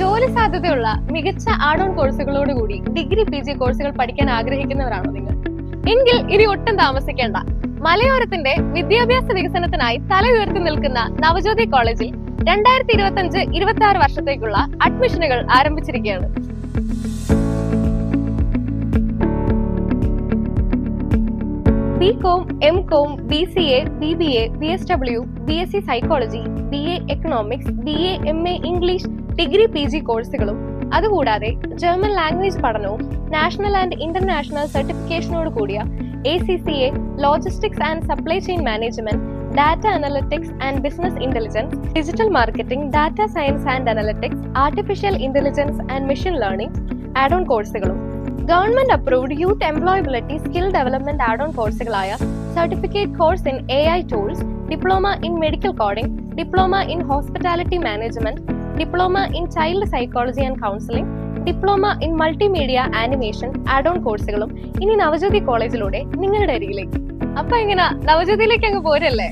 ജോലി സാധ്യതയുള്ള മികച്ച ആഡ് ഓൺ കോഴ്സുകളോടുകൂടി ഡിഗ്രി PG കോഴ്സുകൾ പഠിക്കാൻ ആഗ്രഹിക്കുന്നവരാണോ നിങ്ങൾ? എങ്കിൽ ഇനി ഒട്ടും താമസിക്കേണ്ട. മലയോരത്തിന്റെ വിദ്യാഭ്യാസ വികസനത്തിനായി തല ഉയർത്തി നിൽക്കുന്ന നവജ്യോതി കോളേജിൽ 2025-26 വർഷത്തേക്കുള്ള അഡ്മിഷനുകൾ ആരംഭിച്ചിരിക്കുകയാണ്. BCom, MCom, BCA, BBA, BSW, BSc Psychology, BA Economics, BA MA English, degree PG കോഴ്സുകളും അതുകൂടാതെ ജർമ്മൻ ലാംഗ്വേജ് പഠനവും നാഷണൽ ആൻഡ് ഇന്റർനാഷണൽ സർട്ടിഫിക്കേഷനോട് കൂടിയ ACCA, logistics and supply chain management, data analytics and business intelligence, digital marketing, data science and analytics, artificial intelligence and machine learning add on കോഴ്സുകളും government approved youth employability skill development add on കോഴ്സുകളായ certificate course in AI tools, diploma in medical coding, diploma in hospitality management, diploma in child psychology and counselling, diploma in multimedia animation add on കോഴ്സുകളും ഇനി നവജ്യോതി കോളേജിലൂടെ നിങ്ങളുടെ അരികിലേക്ക്. അപ്പൊ എങ്ങനെ നവജ്യോതിയിലേക്ക് അങ്ങ് പോരല്ലേ?